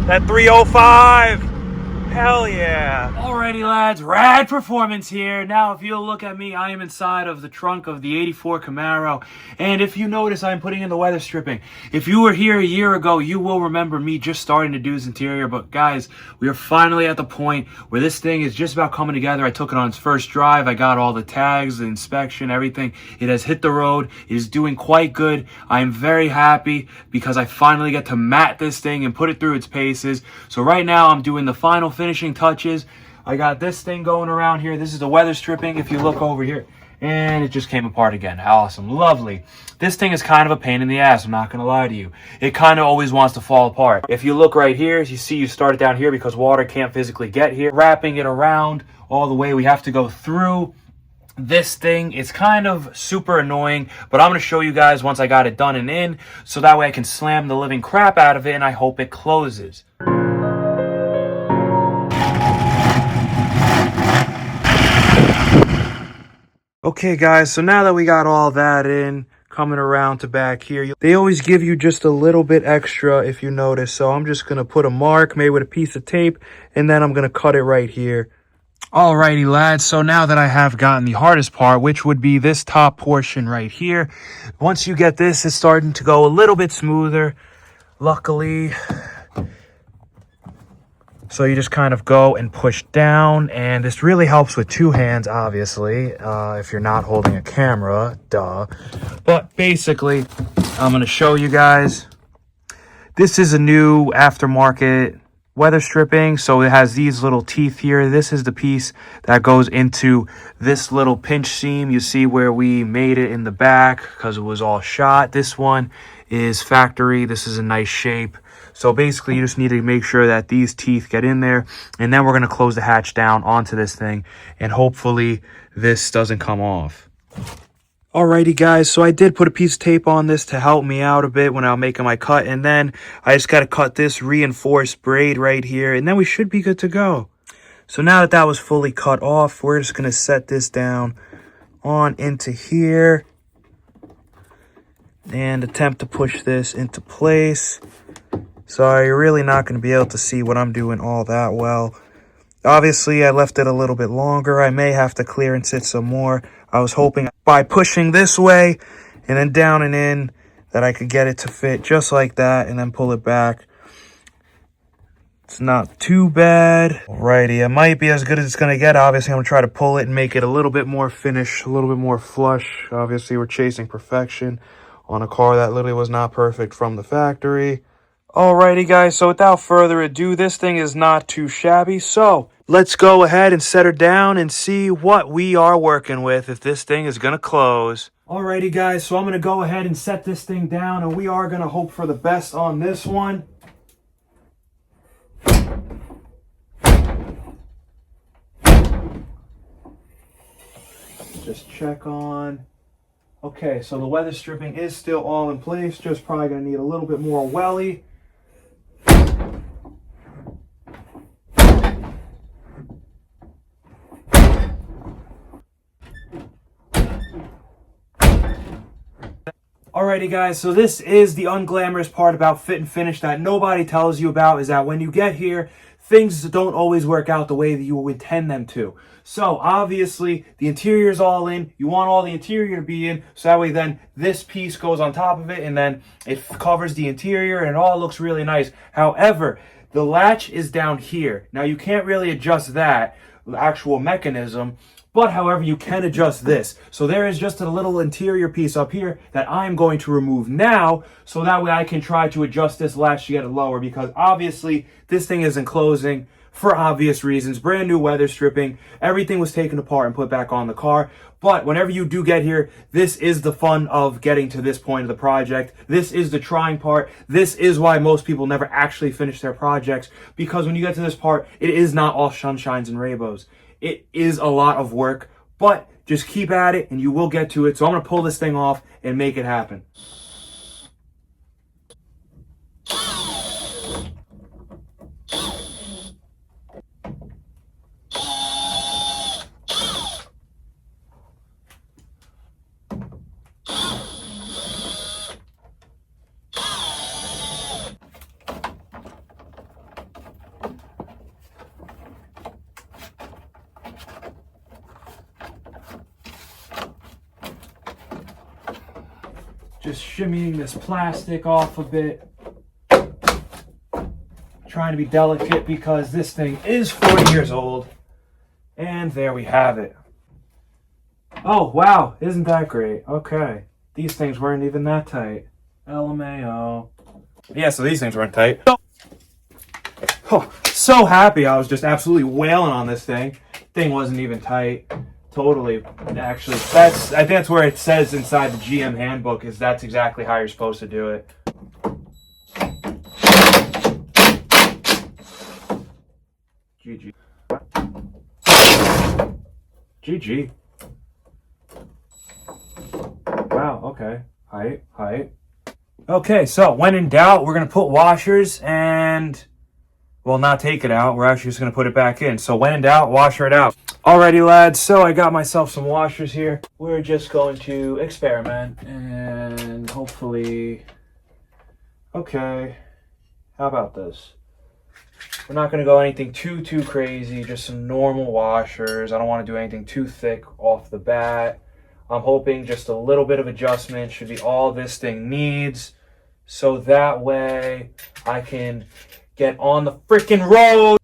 That 305. Hell yeah. Alrighty lads, rad performance here. Now if you'll look at me, I am inside of the trunk of the 84 Camaro. And if you notice, I'm putting in the weather stripping. If you were here a year ago, you will remember me just starting to do this interior. But guys, we are finally at the point where this thing is just about coming together. I took it on its first drive. I got all the tags, the inspection, everything. It has hit the road. It is doing quite good. I am very happy because I finally get to mat this thing and put it through its paces. So right now I'm doing the final finishing touches. I got this thing going around here. This is the weather stripping. If you look over here, and it just came apart again. Awesome, lovely. This thing is kind of a pain in the ass, I'm not gonna lie to you. It kind of always wants to fall apart. If you look right here, as you see, you start it down here because water can't physically get here. Wrapping it around all the way, we have to go through this thing. It's kind of super annoying, but I'm going to show you guys once I got it done and in, so that way I can slam the living crap out of it, and I hope it closes. Okay guys, so now that we got all that in, coming around to back here, they always give you just a little bit extra if you notice. So I'm just going to put a mark made with a piece of tape, and then I'm going to cut it right here. Alrighty lads, so now that I have gotten the hardest part, which would be this top portion right here, once you get this, it's starting to go a little bit smoother, luckily. So you just kind of go and push down, and this really helps with two hands, obviously, if you're not holding a camera, duh. But basically, I'm going to show you guys. This is a new aftermarket weather stripping, so it has these little teeth here. This is the piece that goes into this little pinch seam. You see where we made it in the back because it was all shot. This one is factory. This is a nice shape. So basically you just need to make sure that these teeth get in there, and then we're going to close the hatch down onto this thing, and hopefully this doesn't come off. Alrighty guys, so I did put a piece of tape on this to help me out a bit when I'm making my cut, and then I just got to cut this reinforced braid right here, and then we should be good to go. So now that that was fully cut off, we're just going to set this down on into here and attempt to push this into place. So you're really not going to be able to see what I'm doing all that well. Obviously, I left it a little bit longer. I may have to clearance it some more. I was hoping by pushing this way and then down and in that I could get it to fit just like that and then pull it back. It's not too bad. Alrighty, it might be as good as it's going to get. Obviously, I'm going to try to pull it and make it a little bit more finished, a little bit more flush. Obviously, we're chasing perfection on a car that literally was not perfect from the factory. Alrighty guys, so without further ado, this thing is not too shabby, so let's go ahead and set her down and see what we are working with, if this thing is going to close. Alrighty guys, so I'm going to go ahead and set this thing down, and we are going to hope for the best on this one. Just check on. Okay, so the weather stripping is still all in place, just probably going to need a little bit more welly. Alrighty guys, so this is the unglamorous part about fit and finish that nobody tells you about, is that when you get here, things don't always work out the way that you intend them to. So obviously the interior is all in. You want all the interior to be in, so that way then this piece goes on top of it, and then it covers the interior and it all looks really nice. However, the latch is down here. Now you can't really adjust that, the actual mechanism. But however, you can adjust this. So there is just a little interior piece up here that I'm going to remove now, so that way I can try to adjust this latch to get it lower, because obviously this thing isn't closing for obvious reasons. Brand new weather stripping. Everything was taken apart and put back on the car. But whenever you do get here, this is the fun of getting to this point of the project. This is the trying part. This is why most people never actually finish their projects, because when you get to this part, it is not all sunshines and rainbows. It is a lot of work, but just keep at it and you will get to it. So I'm going to pull this thing off and make it happen. Just shimmying this plastic off a bit. Trying to be delicate because this thing is 40 years old. And there we have it. Oh, wow. Isn't that great? Okay. These things weren't even that tight. LMAO. Yeah, so these things weren't tight. Oh, so happy. I was just absolutely wailing on this thing. Thing wasn't even tight. Totally. Actually, I think that's where it says inside the GM handbook is that's exactly how you're supposed to do it. GG. GG. Wow, okay. Height. Okay, so when in doubt, we're going to put washers and, well, not take it out. We're actually just going to put it back in. So when in doubt, washer it out. Alrighty, lads, so I got myself some washers here. We're just going to experiment and hopefully... Okay, how about this? We're not going to go anything too crazy, just some normal washers. I don't want to do anything too thick off the bat. I'm hoping just a little bit of adjustment should be all this thing needs. So that way I can get on the freaking road.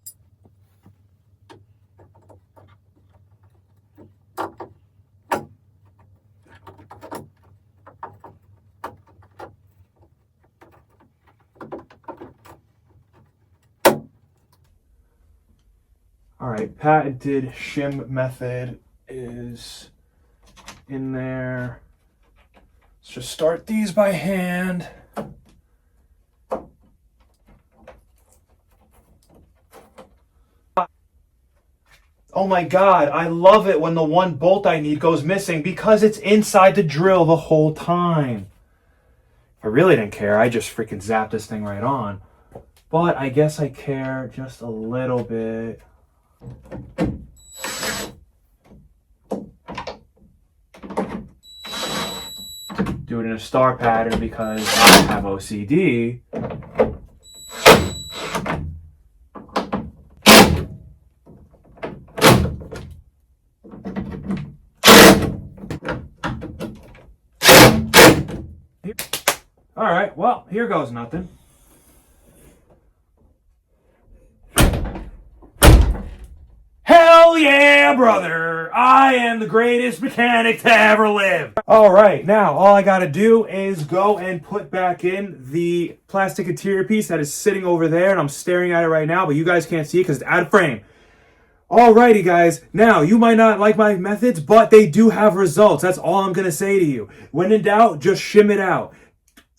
All right, patented shim method is in there. Let's just start these by hand. Oh my God, I love it when the one bolt I need goes missing because it's inside the drill the whole time. If I really didn't care, I just freaking zapped this thing right on. But I guess I care just a little bit. Do it in a star pattern because I have OCD. All right, well, here goes nothing. Hell yeah, brother! I am the greatest mechanic to ever live! Alright, now all I gotta do is go and put back in the plastic interior piece that is sitting over there, and I'm staring at it right now, but you guys can't see it because it's out of frame. Alrighty, guys. Now, you might not like my methods, but they do have results. That's all I'm gonna say to you. When in doubt, just shim it out.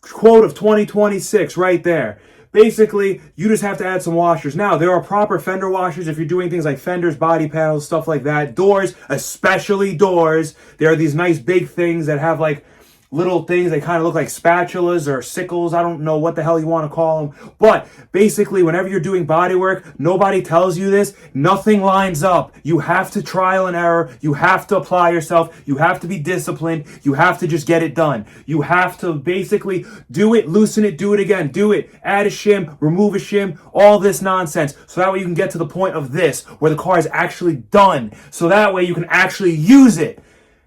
Quote of 2026 right there. Basically, you just have to add some washers. Now, there are proper fender washers if you're doing things like fenders, body panels, stuff like that. Doors, especially doors. There are these nice big things that have like little things. They kind of look like spatulas or sickles. I don't know what the hell you want to call them. But basically, whenever you're doing body work, nobody tells you this. Nothing lines up. You have to trial and error. You have to apply yourself. You have to be disciplined. You have to just get it done. You have to basically do it, loosen it, do it again, do it, add a shim, remove a shim, all this nonsense. So that way you can get to the point of this, where the car is actually done. So that way you can actually use it.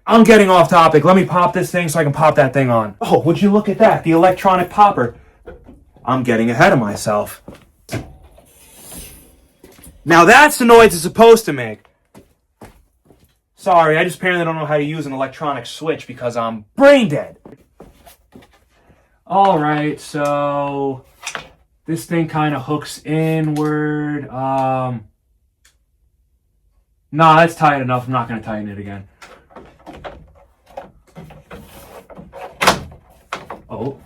I'm getting off topic. Let me pop this thing so I can pop that thing on. Oh, would you look at that? The electronic popper. I'm getting ahead of myself. Now that's the noise it's supposed to make. Sorry, I just apparently don't know how to use an electronic switch because I'm brain dead. Alright, so this thing kind of hooks inward. Nah, that's tight enough. I'm not going to tighten it again. Oh.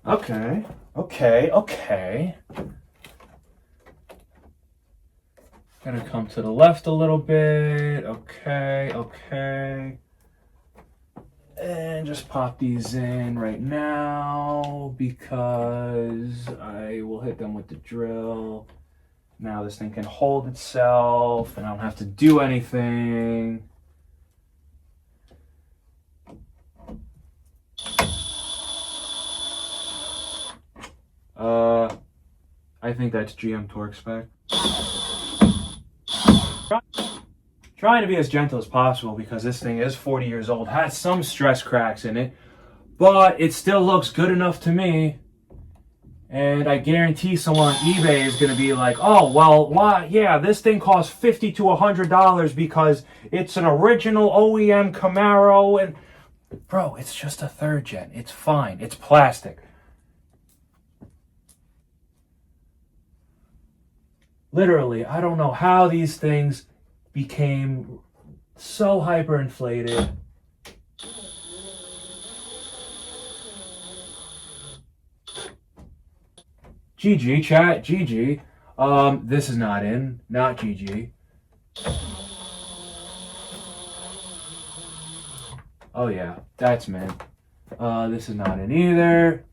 Okay. Gotta come to the left a little bit. Okay. And just pop these in right now because I will hit them with the drill. Now this thing can hold itself and I don't have to do anything. I think that's GM torque spec. Trying to be as gentle as possible because this thing is 40 years old, has some stress cracks in it, but it still looks good enough to me. And I guarantee someone on eBay is going to be like, oh, well, why? Yeah, this thing costs $50 to $100 because it's an original OEM Camaro. And bro, it's just a third gen. It's fine. It's plastic. Literally, I don't know how these things became so hyperinflated. GG, chat, GG. This is not in, not GG. Oh yeah, that's mint. This is not in either.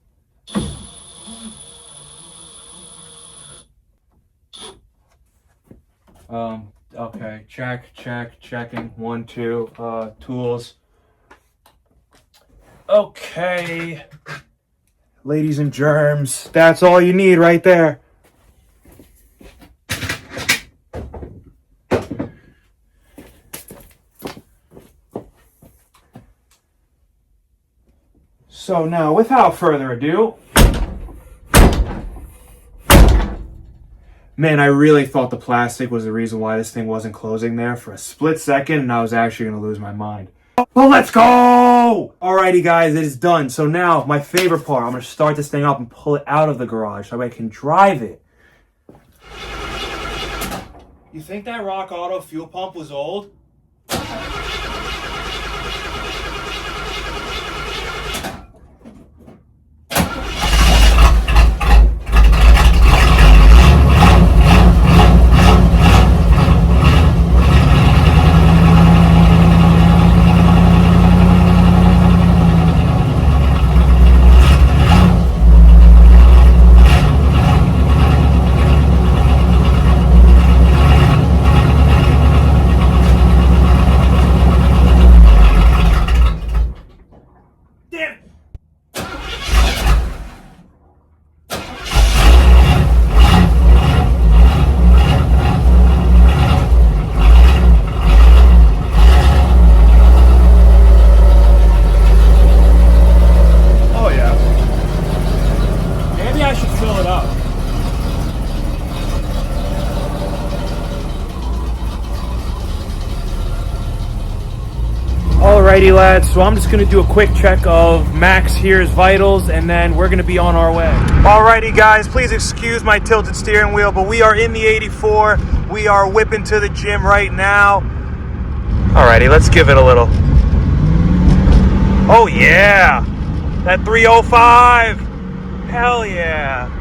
Okay, checking. 1, 2, tools. Okay. Ladies and germs, that's all you need right there. So now, without further ado, man, I really thought the plastic was the reason why this thing wasn't closing there for a split second, and I was actually going to lose my mind. Well, let's go! Alrighty, guys, it is done. So now, my favorite part, I'm going to start this thing up and pull it out of the garage so I can drive it. You think that Rock Auto fuel pump was old? Alrighty, lads, so I'm just going to do a quick check of Max here's vitals, and then we're going to be on our way. Alrighty, guys, please excuse my tilted steering wheel, but we are in the 84. We are whipping to the gym right now. Alrighty, let's give it a little. Oh, yeah. That 305. Hell yeah.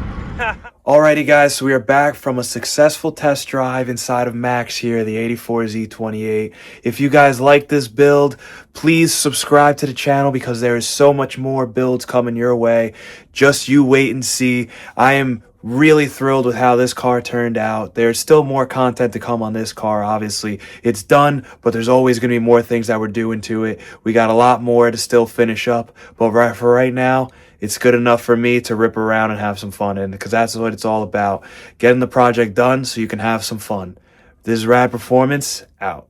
Alrighty, guys, so we are back from a successful test drive inside of Max here, the 84 Z28. If you guys like this build, please subscribe to the channel because there is so much more builds coming your way. Just you wait and see. I am really thrilled with how this car turned out. There's still more content to come on this car, obviously. It's done, but there's always going to be more things that we're doing to it. We got a lot more to still finish up, but for right now, it's good enough for me to rip around and have some fun in, because that's what it's all about. Getting the project done so you can have some fun. This is Rad Performance, out.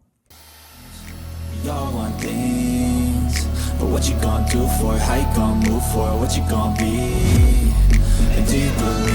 We all want things, but what you gonna do for it? How you gonna move for it? What you gonna be? And do you believe